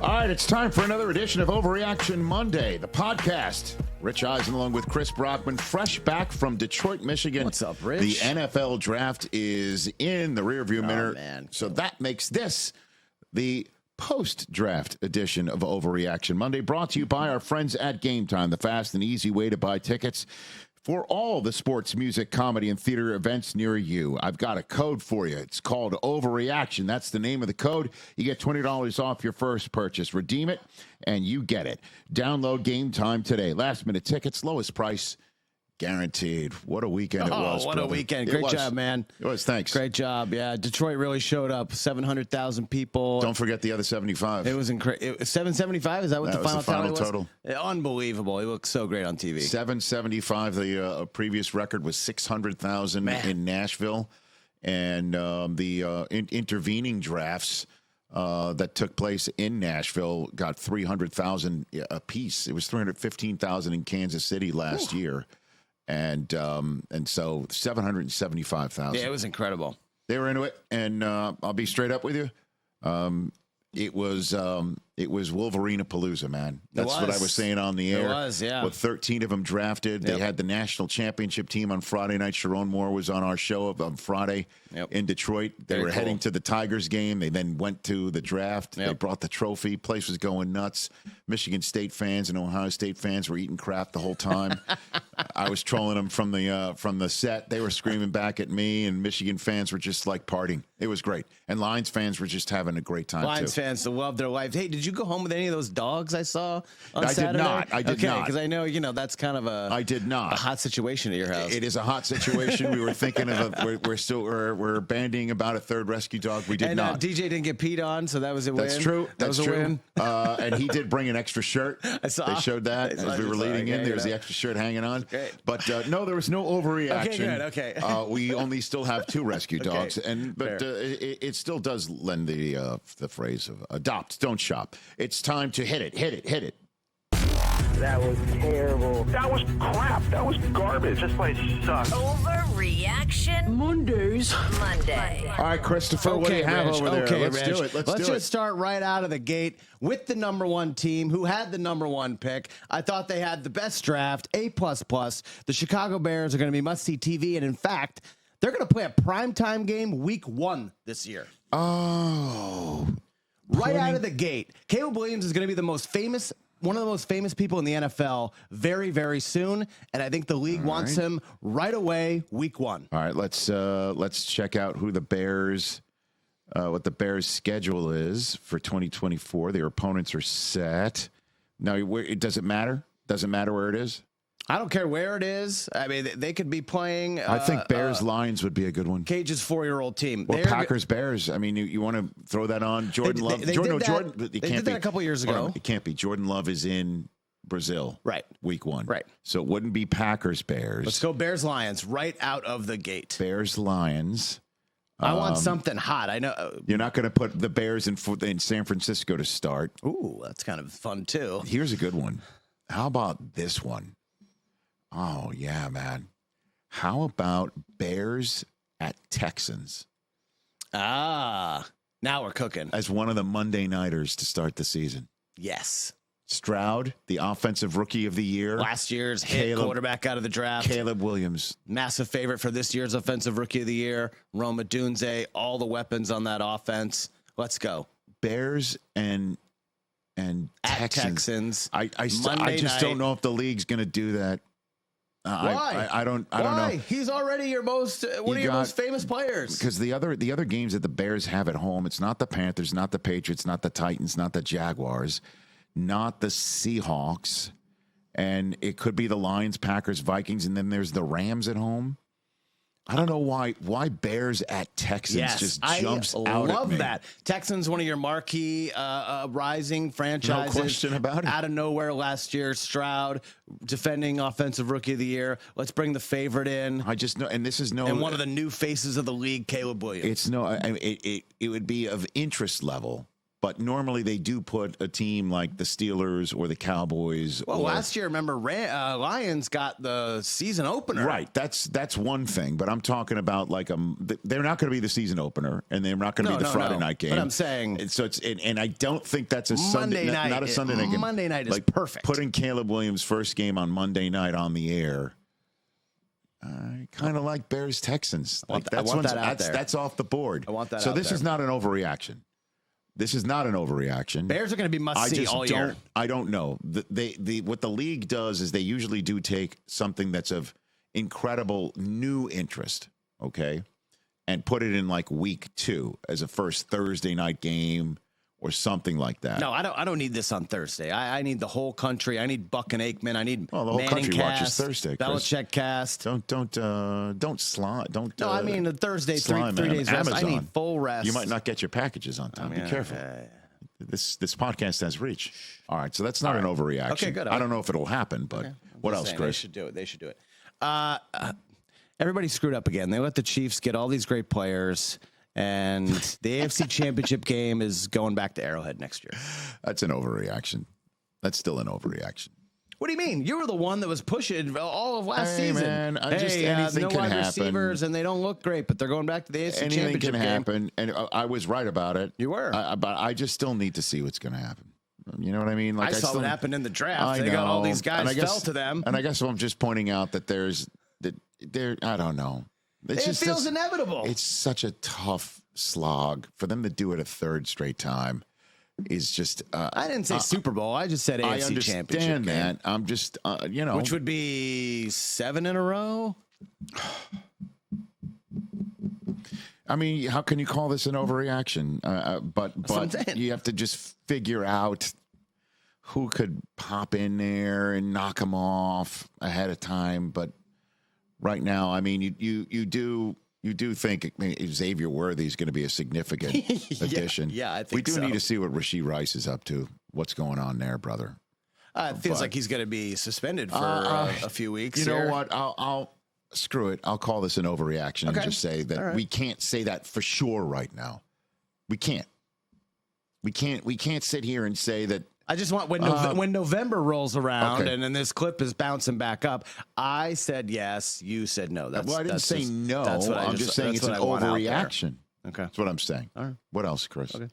All right, it's time for another edition of Overreaction Monday, the podcast. Rich Eisen along with Chris Brockman, fresh back from Detroit, Michigan. What's up, Rich? The NFL draft is in the rearview mirror. Man. So that makes this the post-draft edition of Overreaction Monday, brought to you by our friends at Game Time, the fast and easy way to buy tickets for all the sports, music, comedy, and theater events near you. I've got a code for you. It's called Overreaction. That's the name of the code. You get $20 off your first purchase. Redeem it, and you get it. Download Game Time today. Last-minute tickets, lowest price guaranteed. What a weekend it was, what brother. a weekend. Great job, man. It was, thanks. Great job. Yeah, Detroit really showed up. 700,000 people. Don't forget the other 75. It was incredible. 775? Is that what That the was final the final total? Unbelievable. It looked so great on TV. 775. The previous record was 600,000 in Nashville. And the intervening drafts that took place in Nashville got 300,000 apiece. It was 315,000 in Kansas City last year. And so 775,000. Yeah, it was incredible. They were into it, and I'll be straight up with you. It was Wolverine-a-palooza, man. That's what I was saying on the air. It was, yeah. With 13 of them drafted. They had the national championship team on Friday night. Sharon Moore was on our show on Friday in Detroit. They were heading to the Tigers game. They then went to the draft. They brought the trophy. Place was going nuts. Michigan State fans and Ohio State fans were eating crap the whole time. I was trolling them from the set. They were screaming back at me, and Michigan fans were just like partying. It was great. And Lions fans were just having a great time, Lions fans love their life. Hey, did you go home with any of those dogs I saw on Saturday? I did not. Because I know, that's kind of I did not. a hot situation at your house. It is a hot situation. We were thinking of we're bandying about a third rescue dog. We did not. DJ didn't get peed on, so that was a win. That's true. That was a win. And he did bring an extra shirt. I saw. They showed that as we were leading in. There was the extra shirt hanging on. Great. But no, there was no overreaction. Okay, good. We only still have 2 rescue dogs, but it still does lend the phrase of adopt, don't shop. It's time to hit it. That was terrible. That was crap. That was garbage. This place sucks. Overreaction Monday. All right, Christopher, what do you have over there? Okay, Let's Rich. do it. Let's just start right out of the gate with the number 1 team who had the number 1 pick. I thought they had the best draft, A++. The Chicago Bears are going to be must-see TV, and in fact, they're going to play a primetime game week 1 this year. Oh. Right out of the gate, Caleb Williams is going to be one of the most famous people in the NFL very, very soon, and I think the league wants him right away, week 1. All right, let's check out who the Bears, what the Bears' schedule is for 2024. Their opponents are set. Now, it doesn't matter. Doesn't matter where it is. I don't care where it is. I mean, they could be playing. I think Bears Lions would be a good one. Cage's 4-year-old team. Or Packers Bears. I mean, you want to throw that on Jordan Love? They did that a couple years ago. It can't be. Jordan Love is in Brazil. Right. Week 1. Right. So it wouldn't be Packers Bears. Let's go Bears Lions right out of the gate. Bears Lions. I want something hot. I know you're not going to put the Bears in San Francisco to start. Ooh, that's kind of fun too. Here's a good one. How about this one? Oh, yeah, man. How about Bears at Texans? Now we're cooking. As one of the Monday Nighters to start the season. Yes. Stroud, the offensive rookie of the year. Last year's hit quarterback out of the draft. Caleb Williams. Massive favorite for this year's offensive rookie of the year. Roma Dunze, all the weapons on that offense. Let's go. Bears and Texans. I just don't know if the league's going to do that. Why? I don't know. He's already one of your most famous players. Because the other games that the Bears have at home, it's not the Panthers, not the Patriots, not the Titans, not the Jaguars, not the Seahawks, and it could be the Lions, Packers, Vikings, and then there's the Rams at home. I don't know why Bears at Texans just jumps out at me. I love that. Texans, one of your marquee rising franchises. No question about it. Out of nowhere last year, Stroud, defending offensive rookie of the year. Let's bring the favorite in. I just know, and this is and one of the new faces of the league, Caleb Williams. It's it would be of interest level But normally they do put a team like the Steelers or the Cowboys. Well, last year, remember, Lions got the season opener. Right. That's one thing. But I'm talking about like they're not going to be the season opener, and they're not going to be the Friday night game. But I'm saying, and I don't think that's a Monday Sunday night. Not a Sunday night game. Monday night is like perfect. Putting Caleb Williams' first game on Monday night on the air. I kind of like Bears Texans. I want that out there. That's off the board. I want that. So out this there. is not an overreaction. This is not an overreaction. Bears are going to be must-see all year. I don't know. What the league does is they usually do take something that's of incredible new interest, okay, and put it in like week 2 as a first Thursday night game or something like that. No, I don't need this on Thursday. I need the whole country. I need Buck and Aikman. I need the whole Manning country cast, watches Thursday. Chris. Belichick cast. Don't slide. Don't. No, I mean the Thursday three days rest. I need full rest. You might not get your packages on time. Be careful. This podcast has reach. All right, so that's not an overreaction. Okay, good. I don't know if it'll happen, but what else, Chris? They should do it. Everybody screwed up again. They let the Chiefs get all these great players. And the AFC Championship game is going back to Arrowhead next year. That's an overreaction. That's still an overreaction. What do you mean? You were the one that was pushing all of last season. Man, anything no can wide happen. receivers, and they don't look great, but they're going back to the AFC Anything Championship can game. happen, and I was right about it. You were. But I just still need to see what's going to happen. You know what I mean? Like I saw what happened in the draft. They got all these guys fell to them. And I guess I'm just pointing out that I don't know. It feels inevitable. It's such a tough slog for them to do it a third straight time. Is just. I didn't say Super Bowl. I just said AFC Championship game. I understand that. I'm just, which would be 7 in a row. I mean, how can you call this an overreaction? But you have to just figure out who could pop in there and knock them off ahead of time. But right now, I mean, you do think Xavier Worthy is going to be a significant addition. Yeah, I think we do so. need to see what Rashee Rice is up to. What's going on there, brother? It feels like he's going to be suspended for a few weeks. You know what? I'll screw it. I'll call this an overreaction and just say that we can't say that for sure right now. We can't. We can't sit here and say that. I just want when November rolls around and then this clip is bouncing back up. I said yes. You said no. I didn't say no. I'm just saying it's an overreaction. Okay, that's what I'm saying. All right. What else, Chris? Okay.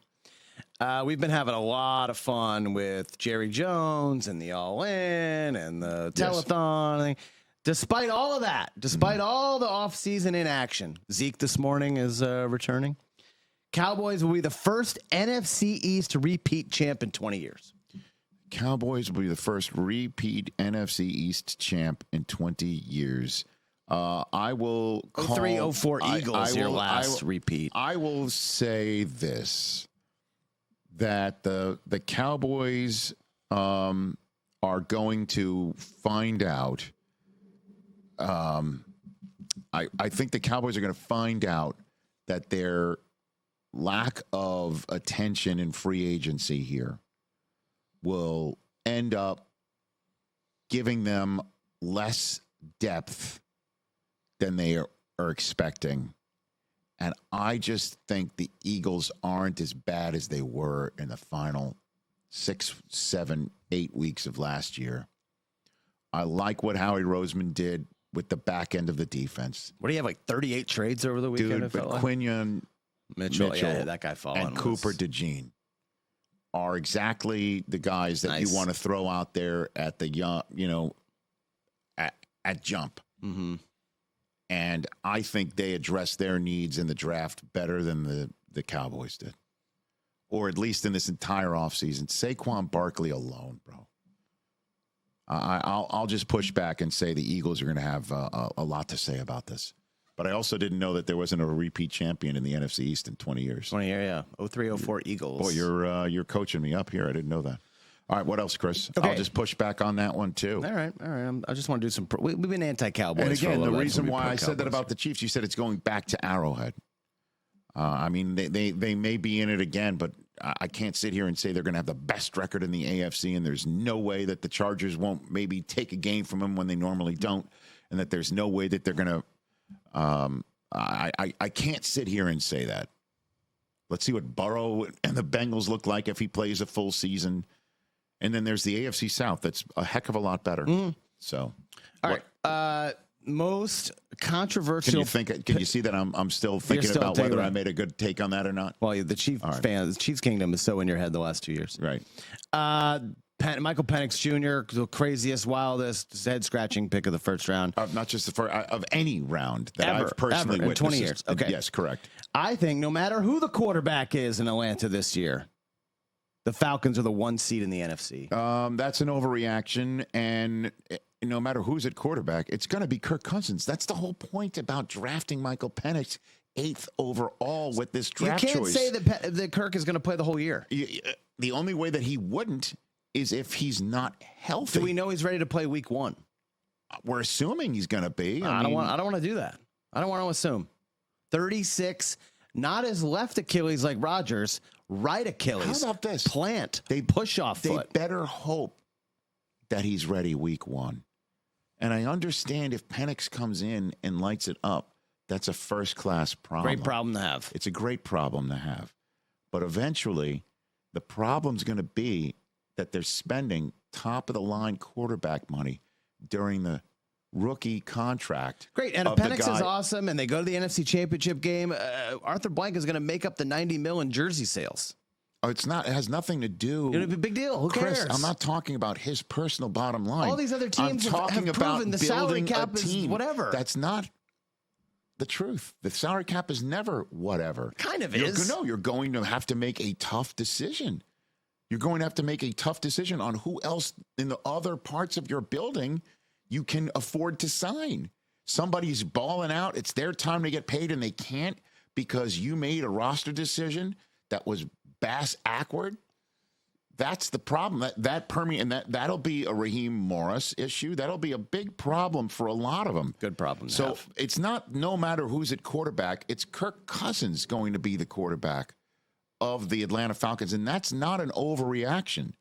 We've been having a lot of fun with Jerry Jones and the All In and the telethon thing. Despite all of that, despite all the offseason inaction, Zeke this morning is returning. Cowboys will be the first NFC East repeat champ in 20 years. Cowboys will be the first repeat NFC East champ in 20 years. I will call 03-04 Eagles your last repeat. I will say this, that the Cowboys are going to find out. I think the Cowboys are going to find out that their lack of attention in free agency here will end up giving them less depth than they are expecting. And I just think the Eagles aren't as bad as they were in the final 6, 7, 8 weeks of last year. I like what Howie Roseman did with the back end of the defense. What do you have, like 38 trades over the weekend? Dude, but Quinion Mitchell yeah, that guy fallen and Cooper DeJean are exactly the guys that you want to throw out there at the young, at jump. Mm-hmm. And I think they addressed their needs in the draft better than the Cowboys did. Or at least in this entire offseason. Saquon Barkley alone, bro. I'll just push back and say the Eagles are going to have a lot to say about this. But I also didn't know that there wasn't a repeat champion in the NFC East in 20 years. 20 years, yeah. 03-04 Eagles. Boy, you're coaching me up here. I didn't know that. All right, what else, Chris? Okay. I'll just push back on that one, too. All right. I just want to do some we've been anti-Cowboys and again, for a little the bit, reason so why I said that about the Chiefs, you said it's going back to Arrowhead. I mean, they may be in it again, but I can't sit here and say they're going to have the best record in the AFC, and there's no way that the Chargers won't maybe take a game from them when they normally don't, and that there's no way that they're going to I can't sit here and say that. Let's see what Burrow and the Bengals look like if he plays a full season. And then there's the AFC South. That's a heck of a lot better. So, all right. Most controversial. Can you see that I'm still thinking about whether I made a good take on that or not? Well, the Chiefs Kingdom is so in your head the last 2 years. Right. Michael Penix Jr., the craziest, wildest, head-scratching pick of the first round. Not just the first, of any round that I've personally in witnessed. 20 years. Okay. Yes, correct. I think no matter who the quarterback is in Atlanta this year, the Falcons are the 1 seed in the NFC. That's an overreaction, and no matter who's at quarterback, it's going to be Kirk Cousins. That's the whole point about drafting Michael Penix 8th overall with this draft choice. You can't say that Kirk is going to play the whole year. The only way that he wouldn't is if he's not healthy. Do we know he's ready to play week 1? We're assuming he's going to be. I don't want to do that. I don't want to assume. 36, not his left Achilles like Rodgers, right Achilles. How about this? Plant. They push off foot. They better hope that he's ready week 1. And I understand if Penix comes in and lights it up, that's a first-class problem. Great problem to have. It's a great problem to have. But eventually, the problem's going to be that they're spending top-of-the-line quarterback money during the rookie contract. Great, and if Penix is awesome and they go to the NFC Championship game, Arthur Blank is going to make up the $90 million in jersey sales. Oh, it's not. It has nothing to do. It'll be a big deal. Who Chris, cares? I'm not talking about his personal bottom line. All these other teams have proven the salary cap is whatever. That's not the truth. The salary cap is never whatever. Kind of is. No, you're going to have to make a tough decision. You're going to have to make a tough decision on who else in the other parts of your building you can afford to sign. Somebody's balling out. It's their time to get paid, and they can't because you made a roster decision that was bass-ackward. That's the problem. That'll be a Raheem Morris issue. That'll be a big problem for a lot of them. Good problem. So it's not no matter who's at quarterback. It's Kirk Cousins going to be the quarterback of the Atlanta Falcons, and that's not an overreaction.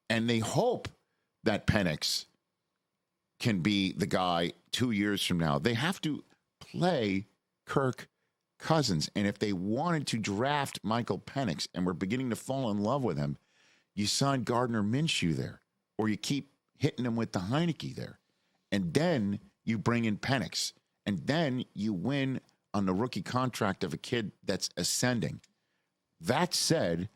And they hope that Penix can be the guy 2 years from now. They have to play Kirk Cousins. And if they wanted to draft Michael Penix and were beginning to fall in love with him, you sign Gardner Minshew there, or you keep hitting him with the Heineke there. And then you bring in Penix. And then you win on the rookie contract of a kid that's ascending. That said,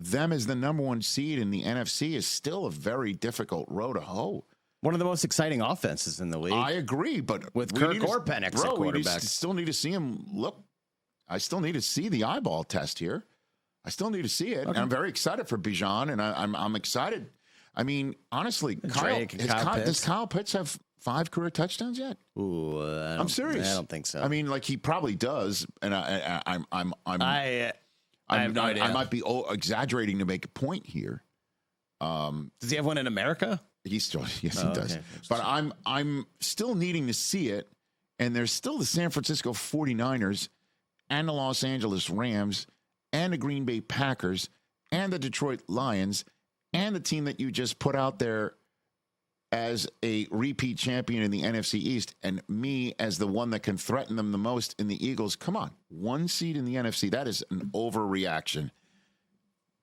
them as the number 1 seed in the NFC is still a very difficult row to hoe. One of the most exciting offenses in the league. I agree, but with Kirk or Penix at quarterback. We still need to see him look. I still need to see the eyeball test here. I still need to see it. Okay. And I'm very excited for Bijan, and I'm excited. I mean, honestly, does Kyle Pitts have 5 career touchdowns yet? Ooh, I'm serious. I don't think so. I mean, like he probably does, and I have no idea. I might be exaggerating to make a point here. Does he have one in America? He does. Okay. But I'm still needing to see it, and there's still the San Francisco 49ers and the Los Angeles Rams and the Green Bay Packers and the Detroit Lions and the team that you just put out there as a repeat champion in the NFC East, and me as the one that can threaten them the most in the Eagles. Come on, 1 seed in the NFC. That is an overreaction,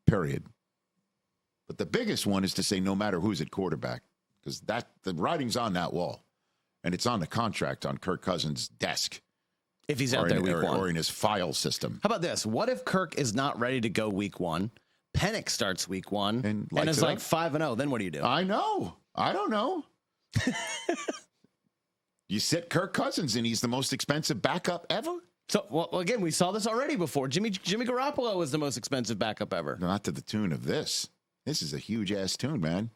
period. But the biggest one is to say no matter who's at quarterback, because the writing's on that wall, and it's on the contract on Kirk Cousins' desk. If he's out there week 1. Or in his file system. How about this? What if Kirk is not ready to go week 1? Penix starts week 1 and is like 5-0. Then what do you do? I know. I don't know. You sit Kirk Cousins, and he's the most expensive backup ever? So, well, again, we saw this already before. Jimmy Garoppolo was the most expensive backup ever. Not to the tune of this. This is a huge-ass tune, man.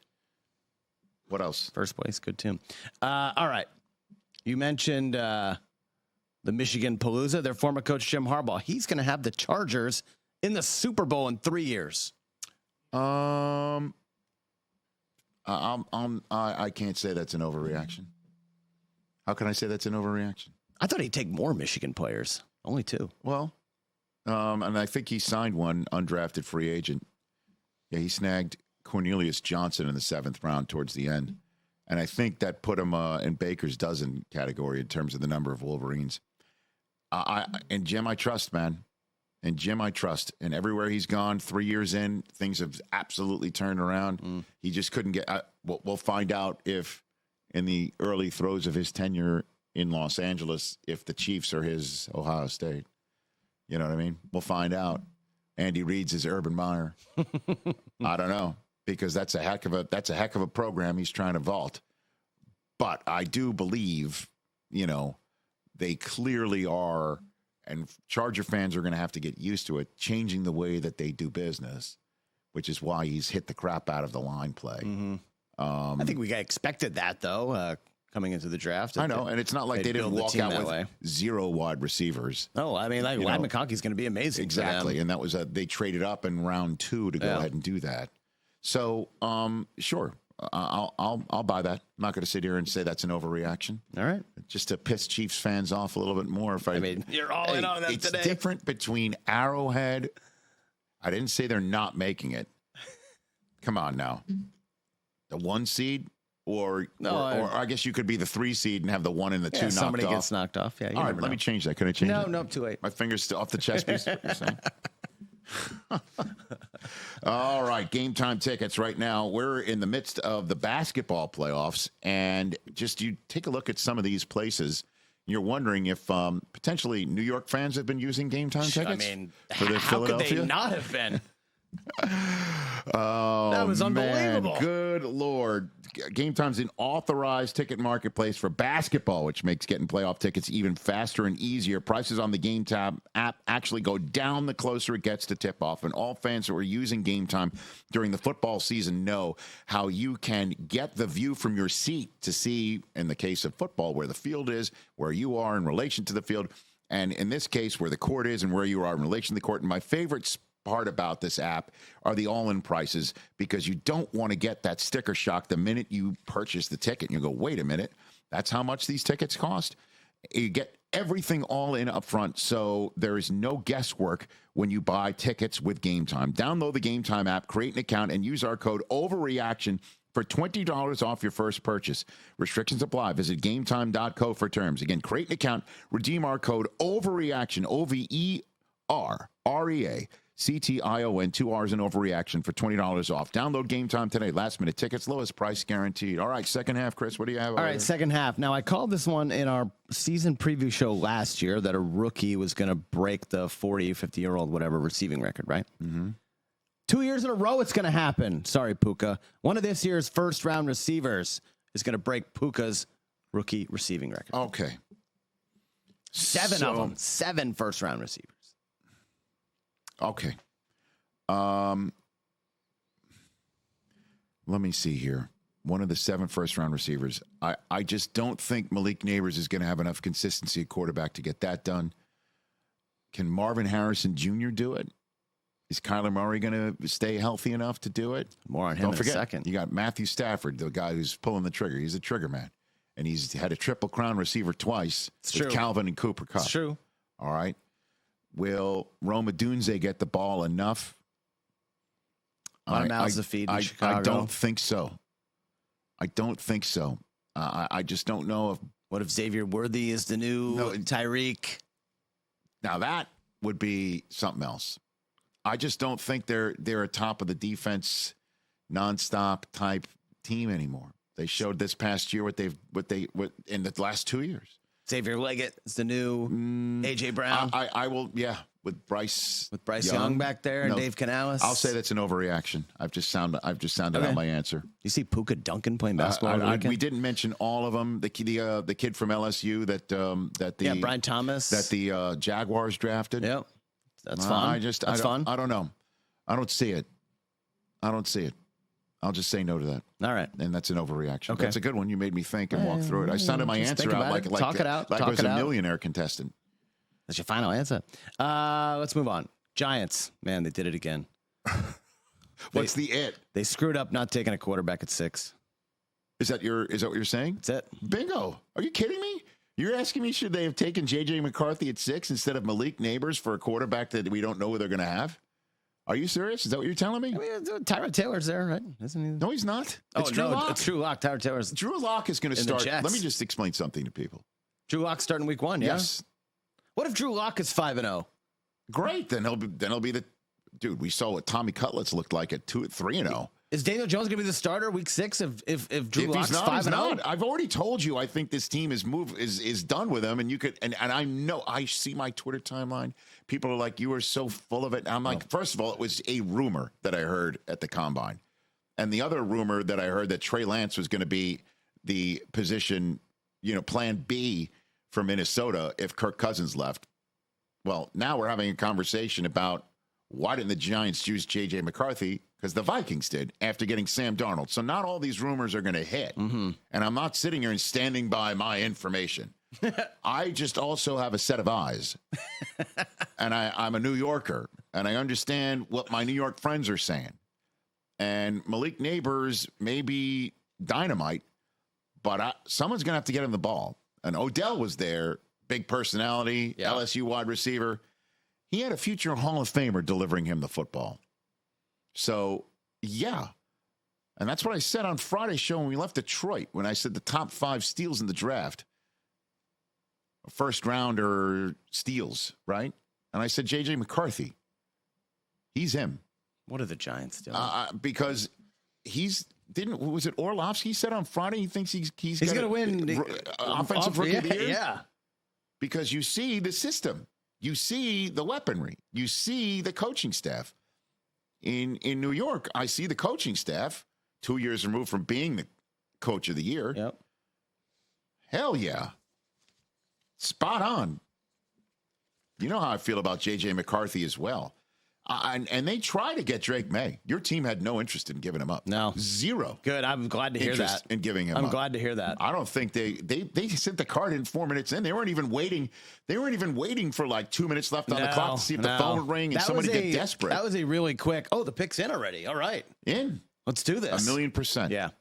What else? First place, good tune. All right. You mentioned the Michigan Palooza. Their former coach, Jim Harbaugh. He's going to have the Chargers in the Super Bowl in 3 years. I can't say that's an overreaction. How can I say that's an overreaction? I thought he'd take more Michigan players. Only 2. Well, and I think he signed one undrafted free agent. Yeah, he snagged Cornelius Johnson in the 7th round towards the end. And I think that put him in Baker's dozen category in terms of the number of Wolverines. And Jim, I trust, man. And Jim, I trust. And everywhere he's gone, 3 years in, things have absolutely turned around. He just couldn't get. We'll find out if, in the early throes of his tenure in Los Angeles, if the Chiefs are his Ohio State. You know what I mean? We'll find out. Andy Reid's his Urban Meyer. I don't know, because that's a heck of a program he's trying to vault. But I do believe, they clearly are. And Charger fans are going to have to get used to it, changing the way that they do business, which is why he's hit the crap out of the line play. I think we expected that, though, coming into the draft. I know, and it's not like they didn't walk out with 0 wide receivers. Oh, I mean, Ladd McConkey's going to be amazing. Exactly, and that was they traded up in round 2 to go ahead and do that. So, sure. I'll buy that. I'm not going to sit here and say that's an overreaction. All right. Just to piss Chiefs fans off a little bit more. I mean, you're all in on that it's today. It's different between Arrowhead. I didn't say they're not making it. Come on now. The 1 seed, or I guess you could be the 3 seed and have the 1 and the 2 knocked off. Somebody gets knocked off. Yeah. All right, let me change that. Can I change it? No, too late. My finger's still off the chest piece. What you're saying. All right, game time tickets right now. We're in the midst of the basketball playoffs, and just you take a look at some of these places. You're wondering if potentially New York fans have been using game time tickets. I mean, for the how Philadelphia? could they not have been? Oh, that was unbelievable. Man, good Lord. Game Time's an authorized ticket marketplace for basketball, which makes getting playoff tickets even faster and easier. Prices on the Game Time app actually go down the closer it gets to tip-off, and all fans who are using Game Time during the football season know how you can get the view from your seat to see, in the case of football, where the field is, where you are in relation to the field, and in this case, where the court is and where you are in relation to the court. And my favorite part about this app are the all-in prices, because you don't want to get that sticker shock the minute you purchase the ticket. And you go, wait a minute, that's how much these tickets cost? You get everything all in up front, so there is no guesswork when you buy tickets with Game Time. Download the Game Time app, create an account, and use our code OVERREACTION for $20 off your first purchase. Restrictions apply. Visit GameTime.co for terms. Again, create an account, redeem our code OVERREACTION, OVERREACTION, 2 R's in Overreaction for $20 off. Download Game Time today. Last minute tickets, lowest price guaranteed. All right, second half, Chris, what do you have? All right, second half. Now, I called this one in our season preview show last year that a rookie was going to break the 40, 50-year-old, whatever, receiving record, right? Mm-hmm. 2 years in a row it's going to happen. Sorry, Puka. One of this year's first-round receivers is going to break Puka's rookie receiving record. Okay. 7 of them. 7 first-round receivers. Okay. Let me see here. One of the 7 first-round receivers. I just don't think Malik Neighbors is going to have enough consistency at quarterback to get that done. Can Marvin Harrison Jr. do it? Is Kyler Murray going to stay healthy enough to do it? More on him Don't forget, in a second. You got Matthew Stafford, the guy who's pulling the trigger. He's a trigger man. And he's had a triple crown receiver twice with Calvin and Cooper Kupp. It's true. All right. Will Roma Dunze get the ball enough? A lot of mouths to feed in Chicago. I don't think so. I just don't know if. What if Xavier Worthy is the new Tyreek? Now that would be something else. I just don't think they're a top of the defense, nonstop type team anymore. They showed this past year what in the last 2 years. Xavier Leggett is the new AJ Brown. I will, with Bryce Young back there and Dave Canales. I'll say that's an overreaction. I've just sounded out my answer. You see Puka Duncan playing basketball over the weekend? We didn't mention all of them. The kid from LSU that Brian Thomas that the Jaguars drafted. Yep, that's fun. That's fun. I don't know. I don't see it. I'll just say no to that. All right. And that's an overreaction. Okay. That's a good one. You made me think and walk through it. I sounded my answer out like talk it out. Like I was a millionaire contestant. That's your final answer. Let's move on. Giants. Man, they did it again. What's the it? They screwed up not taking a quarterback at 6. Is that what you're saying? That's it. Bingo. Are you kidding me? You're asking me, should they have taken J.J. McCarthy at 6 instead of Malik Neighbors for a quarterback that we don't know who they're going to have? Are you serious? Is that what you're telling me? I mean, Tyrod Taylor's there, right? Isn't he? No, he's not. It's Drew Lock. It's Drew Lock. Tyrod Taylor's. Drew Lock is going to start. Let me just explain something to people. Drew Lock starting week 1, yeah? Yes. What if Drew Lock is 5-0? Great. Then he'll be the dude. We saw what Tommy Cutlets looked like at 3-0. Is Daniel Jones going to be the starter week 6 if Drew Lock's 5-0? I've already told you I think this team is done with him, and you could and I know I see my Twitter timeline. People are like, you are so full of it. And I'm like, first of all, it was a rumor that I heard at the combine. And the other rumor that I heard that Trey Lance was going to be the position, plan B for Minnesota if Kirk Cousins left. Well, now we're having a conversation about why didn't the Giants choose J.J. McCarthy? Because the Vikings did after getting Sam Darnold. So not all these rumors are going to hit. Mm-hmm. And I'm not sitting here and standing by my information. I just also have a set of eyes. And I'm a New Yorker. And I understand what my New York friends are saying. And Malik Neighbors may be dynamite, but someone's going to have to get him the ball. And Odell was there, big personality, LSU wide receiver. He had a future Hall of Famer delivering him the football. So, yeah. And that's what I said on Friday's show when we left Detroit, when I said the top 5 steals in the draft. First rounder steals, right? And I said J.J. McCarthy. He's him. What are the Giants doing? Because was it Orlovsky said on Friday he thinks he's going to win offensive rookie of the year? Yeah. Because you see the system. You see the weaponry. You see the coaching staff. In New York, I see the coaching staff 2 years removed from being the coach of the year. Yep. Hell yeah. Spot on. You know how I feel about J.J. McCarthy as well. And they try to get Drake May. Your team had no interest in giving him up. No. Zero. Good. I'm glad to hear that. In giving him up. I'm glad to hear that. I don't think they sent the card in 4 minutes in. They weren't even waiting. They weren't even waiting for like 2 minutes left on the clock to see if the phone would ring and somebody get desperate. That was a really quick. Oh, the pick's in already. All right. In. Let's do this. 1,000,000%. Yeah.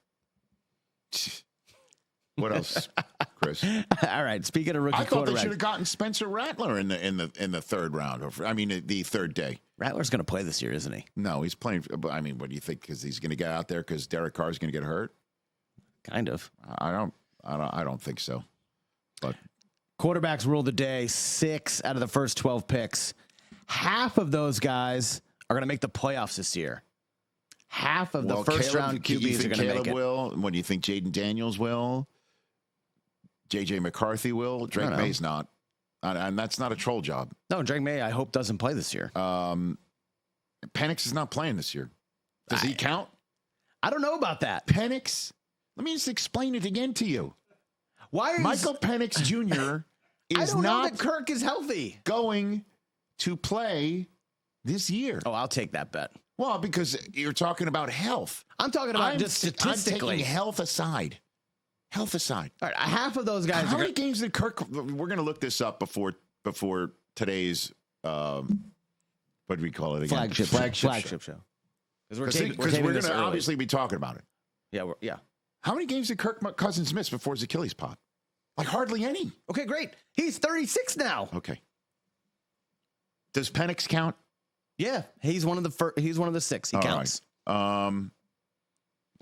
What else, Chris? All right. Speaking of rookie I thought quarterbacks, they should have gotten Spencer Rattler in the third round. The third day. Rattler's going to play this year, isn't he? No, he's playing. I mean, what do you think? Because he's going to get out there because Derek Carr's going to get hurt. Kind of. I don't think so. But quarterbacks rule the day. 6 out of the first 12 picks. Half of those guys are going to make the playoffs this year. Half of the first round QBs are going to make it. Will? What do you think? Jaden Daniels will. J.J. McCarthy will. Drake May's not. And that's not a troll job. No, Drake May, I hope, doesn't play this year. Penix is not playing this year. Does he count? I don't know about that. Penix, let me just explain it again to you. Why are Michael Penix Jr. is not that Kirk is healthy going to play this year. Oh, I'll take that bet. Well, because you're talking about health. I'm talking about just statistically. I'm taking health aside. Health aside. All right, half of those guys. How many games did Kirk? We're going to look this up before today's. What do we call it again? Flagship show. Because we're going to obviously be talking about it. Yeah. How many games did Kirk Cousins miss before his Achilles pop? Like hardly any. Okay, great. He's 36 now. Okay. Does Penix count? Yeah, he's one of the he's one of the 6. He counts. Right.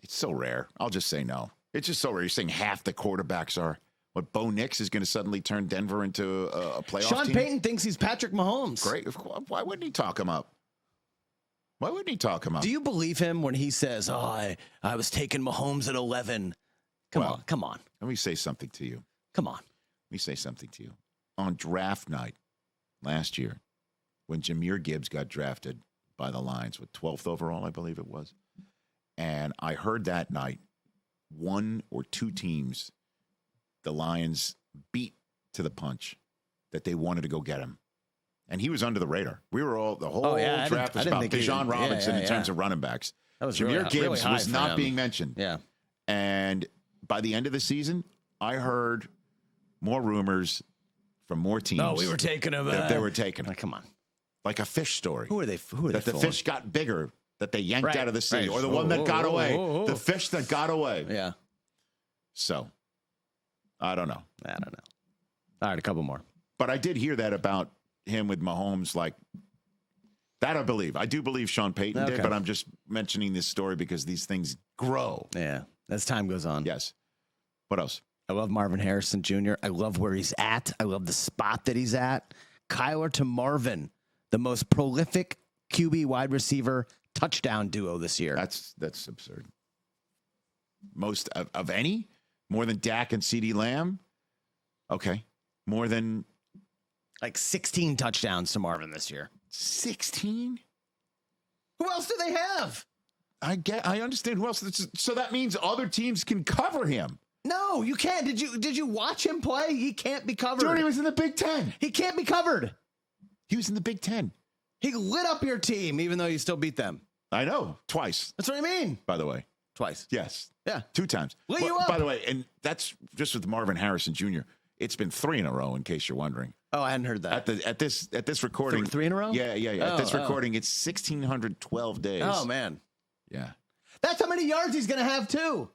It's so rare. I'll just say no. It's just so rare. You're saying half the quarterbacks are. What, Bo Nix is going to suddenly turn Denver into a playoff Sean team? Payton thinks he's Patrick Mahomes. Great. Why wouldn't he talk him up? Why wouldn't he talk him up? Do you believe him when he says, I was taking Mahomes at 11? Come on. Let me say something to you. Come on. Let me say something to you. On draft night last year, when Jahmyr Gibbs got drafted by the Lions with 12th overall, I believe it was, and I heard that night, 1 or 2 teams the Lions beat to the punch that they wanted to go get him. And he was under the radar. We were all, the whole draft was about Bijan Robinson in terms of running backs. Jahmyr Gibbs was not being mentioned. Yeah. And by the end of the season, I heard more rumors from more teams. No, we were taking him. That they were taking him. Come on. Like a fish story. Who are they that the fish got bigger, that they yanked out of the sea, or the one that got away. The fish that got away. Yeah. So, I don't know. All right, a couple more. But I did hear that about him with Mahomes, like, that I believe. I do believe Sean Payton did, but I'm just mentioning this story because these things grow. Yeah, as time goes on. Yes. What else? I love Marvin Harrison Jr. I love where he's at. I love the spot that he's at. Kyler-to-Marvin, the most prolific QB wide receiver touchdown duo this year. That's absurd. Most of any? More than Dak and CeeDee Lamb? Okay. More than like 16 touchdowns to Marvin this year. 16? Who else do they have? I understand who else. So that means other teams can cover him. No, you can't. Did you watch him play? He can't be covered. Dude, he was in the Big Ten. He can't be covered. He was in the Big Ten. He lit up your team, even though you still beat them. I know. Twice. That's what I mean. By the way. Twice. Yes. Yeah. 2 times. Lit you up. By the way, and that's just with Marvin Harrison Jr. It's been 3 in a row, in case you're wondering. Oh, I hadn't heard that. At this recording. 3 in a row? Yeah. At this recording, it's 1,612 days. Oh, man. Yeah. That's how many yards he's going to have, too.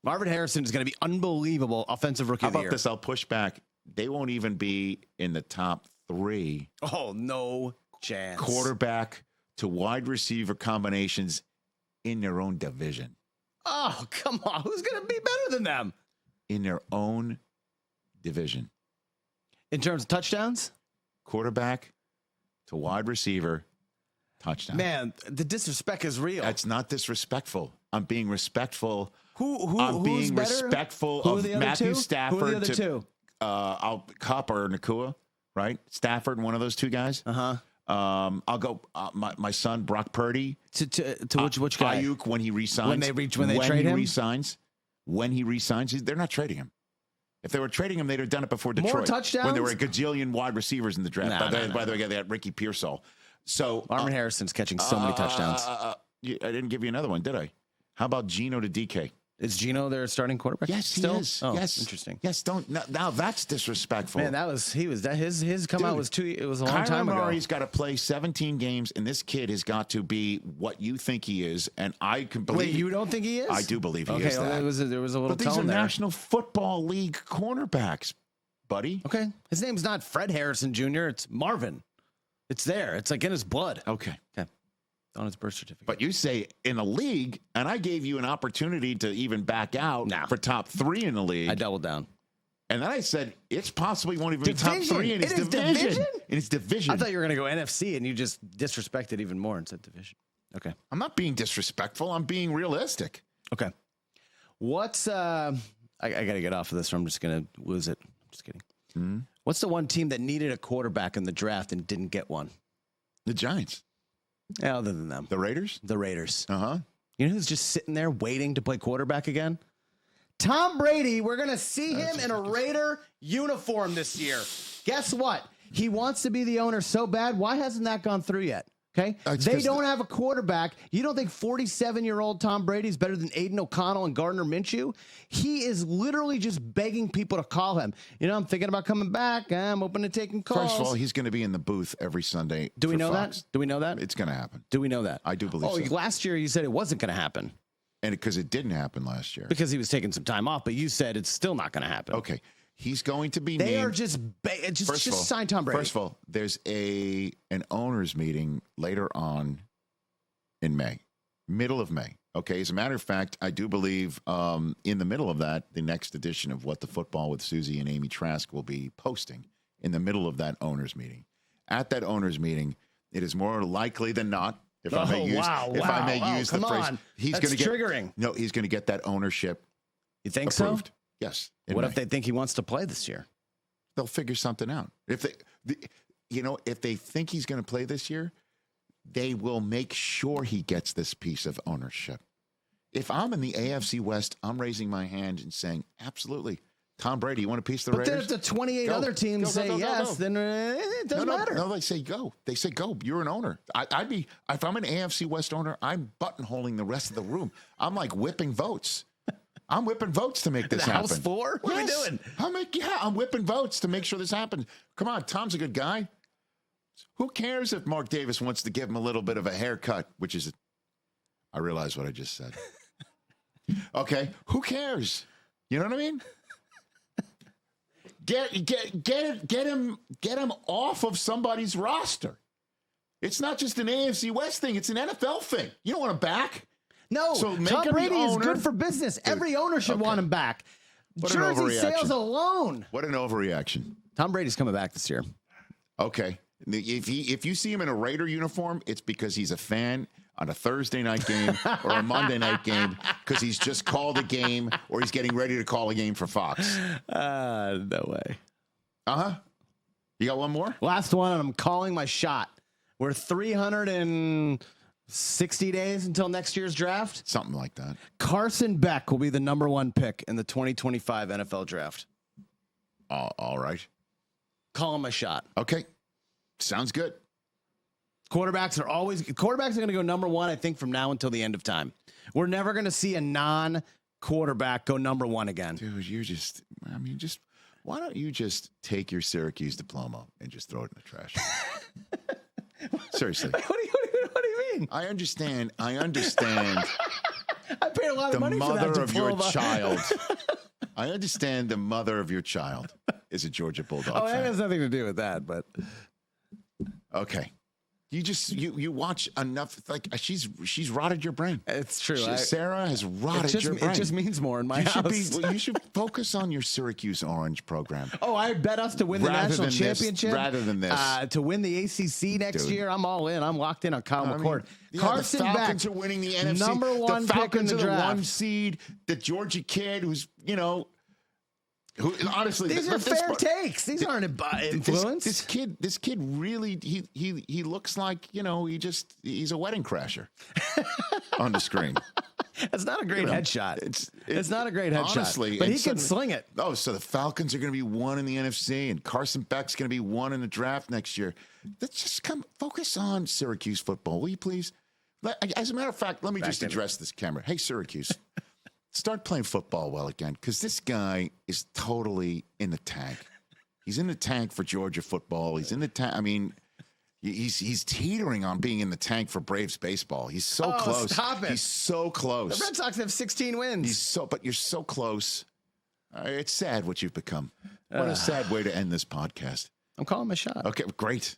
Marvin Harrison is going to be unbelievable offensive rookie of the year. How about this? I'll push back. They won't even be in the top 3. Oh, no chance. Quarterback to wide receiver combinations in their own division. Oh, come on. Who's going to be better than them? In their own division. In terms of touchdowns? Quarterback to wide receiver, touchdown. Man, the disrespect is real. That's not disrespectful. I'm being respectful. I'm being respectful of Matthew Stafford. Who are the other two? I'll Cup or Nacua, right? Stafford, one of those 2 guys. I'll go my son Brock Purdy to which guy? Ayuk when he resigns. When they trade him. When he resigns, they're not trading him. If they were trading him, they'd have done it before Detroit. More touchdowns? When there were a gajillion wide receivers in the draft. By the way, they had Ricky Pearsall. So Marvin Harrison's catching so many touchdowns. I didn't give you another one, did I? How about Geno to DK? Is Geno their starting quarterback? Yes, still? he is. Oh, yes, interesting. Yes, don't now that's disrespectful. Man, his come out was it was a long time ago. Murray's got to play 17 games, and this kid has got to be what you think he is, and I can believe. Wait, you don't think he is? I do believe he is. Okay, well, there was a little. But these are there. National Football League cornerbacks, buddy. Okay, his name's not Fred Harrison Jr. It's Marvin. It's there. It's like in his blood. Okay. On his birth certificate. But you say in a league, and I gave you an opportunity to even back out for top 3 in the league. I doubled down. And then I said, it's possible he won't even be top 3 in his division. In his division. I thought you were going to go NFC, and you just disrespected even more and said division. Okay. I'm not being disrespectful. I'm being realistic. Okay. What's, I got to get off of this or I'm just going to lose it. I'm just kidding. Mm-hmm. What's the one team that needed a quarterback in the draft and didn't get one? The Giants. Yeah, other than them. The Raiders? The Raiders. Uh-huh. You know who's just sitting there waiting to play quarterback again? Tom Brady. We're going to see him in a Raider uniform this year. Guess what? He wants to be the owner so bad. Why hasn't that gone through yet? Okay. They don't have a quarterback. You don't think 47-year-old Tom Brady is better than Aiden O'Connell and Gardner Minshew? He is literally just begging people to call him. You know, I'm thinking about coming back. I'm open to taking calls. First of all, he's going to be in the booth every Sunday. Do we know Fox. that? Do we know that? It's going to happen. Do we know that? I do believe so. Last year you said it wasn't going to happen. And because it didn't happen last year. Because he was taking some time off, but you said it's still not going to happen. Okay. He's going to be They named. are just sign Tom Brady. First of all, there's an owners meeting later on in May, middle of May. Okay. As a matter of fact, I do believe in the middle of that, the next edition of What the Football with Susie and Amy Trask will be posting in the middle of that owners meeting. At that owners meeting, it is more likely than not, if I may use the phrase, he's going to get triggering. No, he's going to get that ownership. You think approved. so? Yes. What if they think he wants to play this year? They'll figure something out. If they think he's going to play this year, they will make sure he gets this piece of ownership. If I'm in the AFC West, I'm raising my hand and saying, absolutely. Tom Brady, you want a piece of the Raiders? But then if the 28 other teams say yes, then it doesn't matter. No, they say go. They say go. You're an owner. I'd be, if I'm an AFC West owner, I'm buttonholing the rest of the room. I'm like whipping votes. I'm whipping votes to make this happen. House floor? What are we doing? I'm whipping votes to make sure this happens. Come on, Tom's a good guy. Who cares if Mark Davis wants to give him a little bit of a haircut, which is, I realize what I just said. Okay, who cares? You know what I mean? Get him off of somebody's roster. It's not just an AFC West thing; it's an NFL thing. You don't want him back. No, so Tom Brady is good for business. Dude, every owner should want him back. Jersey sales alone. What an overreaction. Tom Brady's coming back this year. Okay. If you see him in a Raider uniform, it's because he's a fan on a Thursday night game or a Monday night game because he's just called a game or he's getting ready to call a game for Fox. No way. Uh-huh. You got one more? Last one, and I'm calling my shot. We're 360 days until next year's draft. Something like that. Carson Beck will be the number 1 pick in the 2025 NFL draft. All right. Calling my shot. Okay. Sounds good. Quarterbacks are going to go number 1, I think, from now until the end of time. We're never going to see a non-quarterback go number 1 again. Dude, why don't you just take your Syracuse diploma and just throw it in the trash? Seriously. What do you mean? I understand. I paid a lot of money for that The mother of your diploma. child. I understand the mother of your child is a Georgia Bulldog Oh, fan. that has nothing to do with that, but Okay. You watch enough, like she's rotted your brain. it's true. Sarah has rotted your brain. It just means more in my house. You should focus on your Syracuse Orange program. Oh, I bet us to win the national championship. Rather than this. To win the ACC next year, I'm all in. I'm locked in on Kyle McCord. Carson the Falcons Beck, are winning the NFC. number 1 the pick in Falcons the are draft. the 1 seed. The Georgia kid who honestly, These are fair takes. These aren't influence. This kid really he looks like he's a wedding crasher on the screen. It's not a great headshot. It's not a great headshot. Honestly, but he can sling it. Oh, so the Falcons are going to be 1 in the NFC, and Carson Beck's going to be 1 in the draft next year. Let's just focus on Syracuse football, will you please? As a matter of fact, let me just address this camera. Hey, Syracuse. Start playing football well again, because this guy is totally in the tank. He's in the tank for Georgia football. He's in the tank. I mean, he's teetering on being in the tank for Braves baseball. He's so close. Stop it. He's so close. The Red Sox have 16 wins. But you're so close. It's sad what you've become. What a sad way to end this podcast. I'm calling my shot. Okay, great.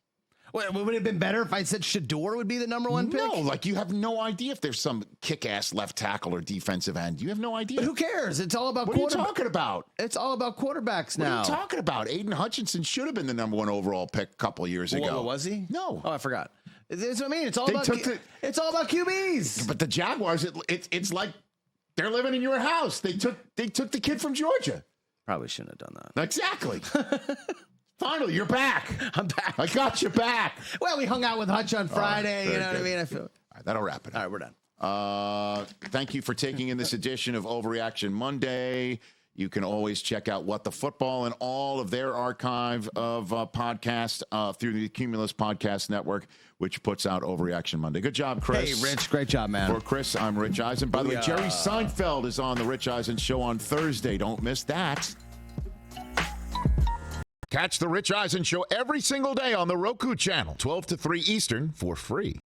Would it have been better if I said Shador would be the number 1 pick? No, you have no idea if there's some kick-ass left tackle or defensive end. You have no idea. But who cares? It's all about What are you talking about? It's all about quarterbacks now. What are you talking about? Aiden Hutchinson should have been the number 1 overall pick a couple of years ago. Well, was he? No. Oh, I forgot. That's what I mean. It's all about QBs. But the Jaguars, it's like they're living in your house. They took the kid from Georgia. Probably shouldn't have done that. Exactly. Finally, you're back. I'm back. I got you back. Well, we hung out with Hutch on Friday. You know what I mean? All right, that'll wrap it up. All right, we're done. Thank you for taking in this edition of Overreaction Monday. You can always check out What the Football and all of their archive of podcasts through the Cumulus Podcast Network, which puts out Overreaction Monday. Good job, Chris. Hey, Rich. Great job, man. For Chris, I'm Rich Eisen. By the way, Jerry Seinfeld is on the Rich Eisen Show on Thursday. Don't miss that. Catch the Rich Eisen Show every single day on the Roku channel, 12 to 3 Eastern, for free.